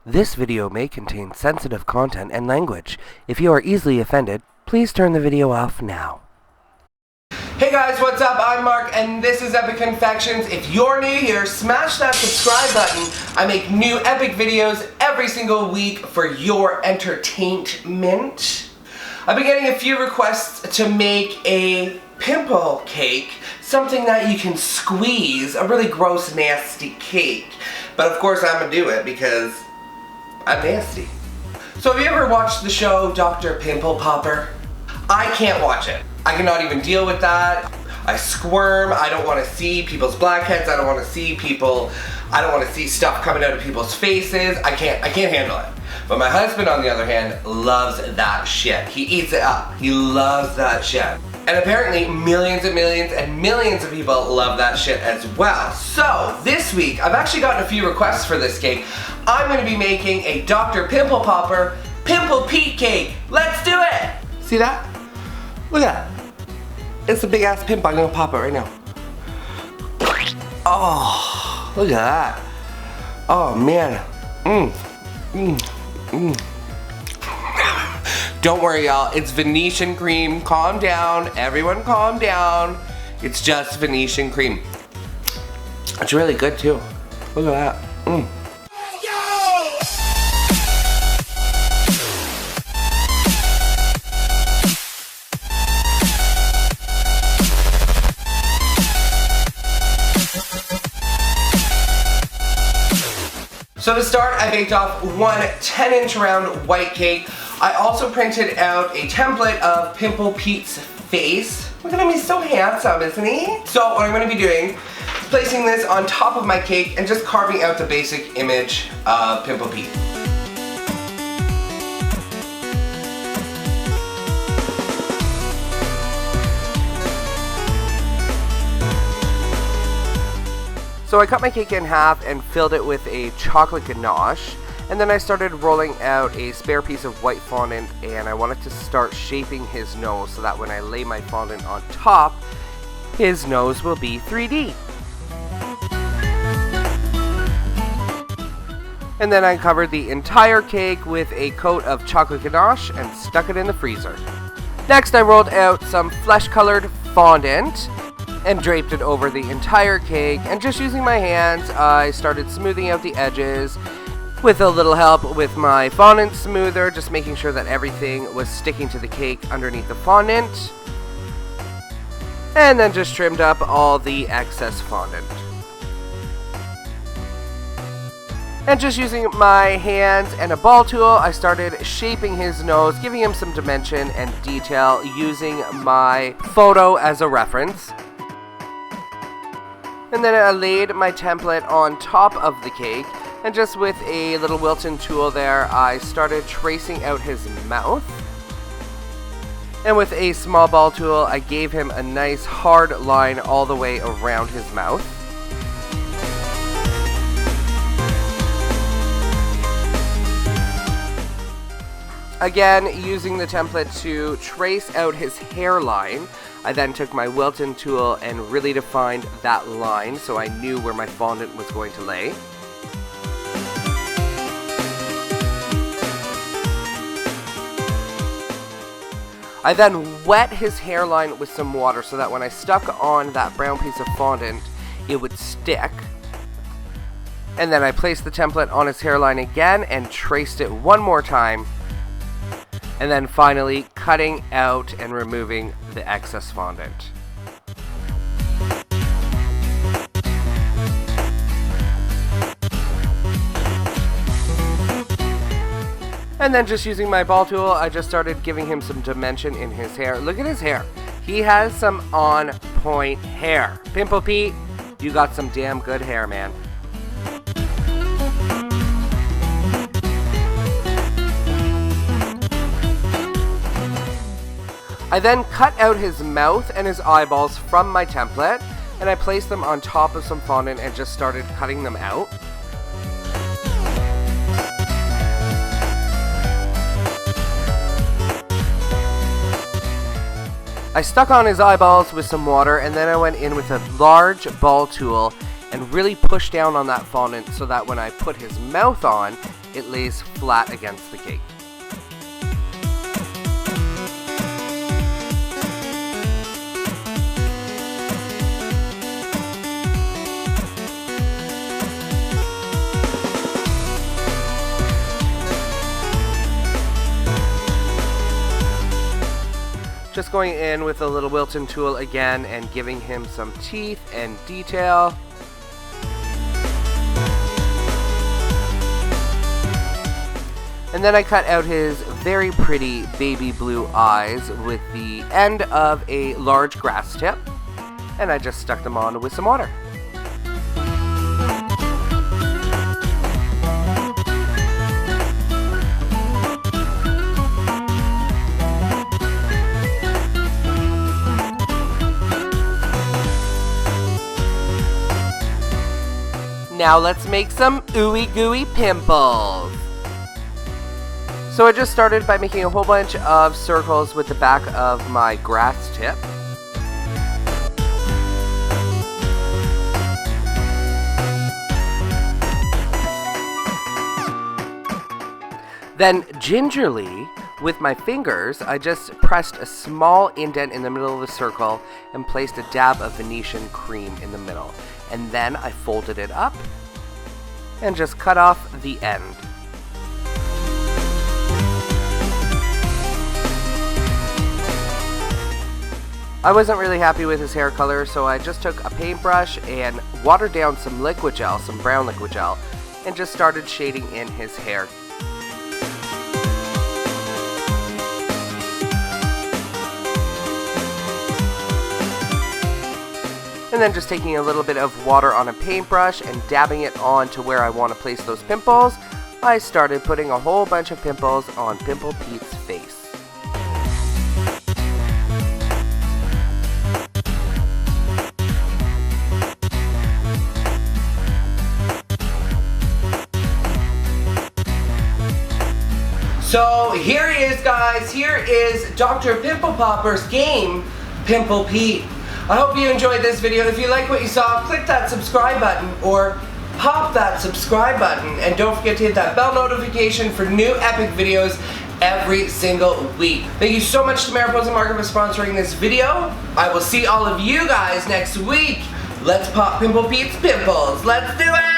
This video may contain sensitive content and language. If you are easily offended, please turn the video off now. Hey guys, what's up? I'm Mark and this is epicconfections. If you're new here, smash that subscribe button. I make new epic videos every single week for your entertainment. I've been getting a few requests to make a pimple cake, something that you can squeeze, a really gross, nasty cake. But of course I'm gonna do it because I'm nasty. So have you ever watched the show Dr. Pimple Popper? I can't watch it. I cannot even deal with that. I squirm. I don't want to see people's blackheads. I don't want to see stuff coming out of people's faces. I can't handle it. But my husband, on the other hand, loves that shit. He eats it up. He loves that shit. And apparently millions and millions and millions of people love that shit as well. So this week, I've actually gotten a few requests for this cake. I'm going to be making a Dr. Pimple Popper Pimple Pete Cake. Let's do it! See that? Look at that. It's a big ass pimple. I'm going to pop it right now. Oh, look at that. Oh man. Don't worry y'all, it's Venetian cream. Calm down, everyone calm down. It's just Venetian cream. It's really good too. Look at that. So to start, I baked off one 10-inch round white cake. I also printed out a template of Pimple Pete's face. Look at him, he's so handsome, isn't he? So what I'm going to be doing is placing this on top of my cake and just carving out the basic image of Pimple Pete. So I cut my cake in half and filled it with a chocolate ganache, and then I started rolling out a spare piece of white fondant, and I wanted to start shaping his nose so that when I lay my fondant on top, his nose will be 3D. And then I covered the entire cake with a coat of chocolate ganache and stuck it in the freezer. Next I rolled out some flesh-colored fondant and draped it over the entire cake, and just using my hands I started smoothing out the edges with a little help with my fondant smoother, just making sure that everything was sticking to the cake underneath the fondant, and then just trimmed up all the excess fondant. And just using my hands and a ball tool, I started shaping his nose, giving him some dimension and detail using my photo as a reference. And then I laid my template on top of the cake, and just with a little Wilton tool there, I started tracing out his mouth. And with a small ball tool, I gave him a nice hard line all the way around his mouth. Again, using the template to trace out his hairline, I then took my Wilton tool and really defined that line so I knew where my fondant was going to lay. I then wet his hairline with some water so that when I stuck on that brown piece of fondant, it would stick. And then I placed the template on his hairline again and traced it one more time. And then finally cutting out and removing the excess fondant. And then just using my ball tool, I just started giving him some dimension in his hair. Look at his hair. He has some on point hair. Pimple Pete, you got some damn good hair, man. I then cut out his mouth and his eyeballs from my template, and I placed them on top of some fondant and just started cutting them out. I stuck on his eyeballs with some water, and then I went in with a large ball tool and really push down on that fondant so that when I put his mouth on, it lays flat against the cake. Just going in with a little Wilton tool again and giving him some teeth and detail. And then I cut out his very pretty baby blue eyes with the end of a large grass tip, and I just stuck them on with some water. Now let's make some ooey gooey pimples. So I just started by making a whole bunch of circles with the back of my grass tip. Then gingerly, with my fingers, I just pressed a small indent in the middle of the circle and placed a dab of Venetian cream in the middle. And then I folded it up and just cut off the end. I wasn't really happy with his hair color, so I just took a paintbrush and watered down some liquid gel, some brown liquid gel, and just started shading in his hair. And then just taking a little bit of water on a paintbrush and dabbing it on to where I want to place those pimples, I started putting a whole bunch of pimples on Pimple Pete's face. So here he is, guys. Here is Dr. Pimple Popper's game, Pimple Pete. I hope you enjoyed this video. If you like what you saw, click that subscribe button or pop that subscribe button. And don't forget to hit that bell notification for new epic videos every single week. Thank you so much to Marley Headphones for sponsoring this video. I will see all of you guys next week. Let's pop Pimple Pete's pimples. Let's do it!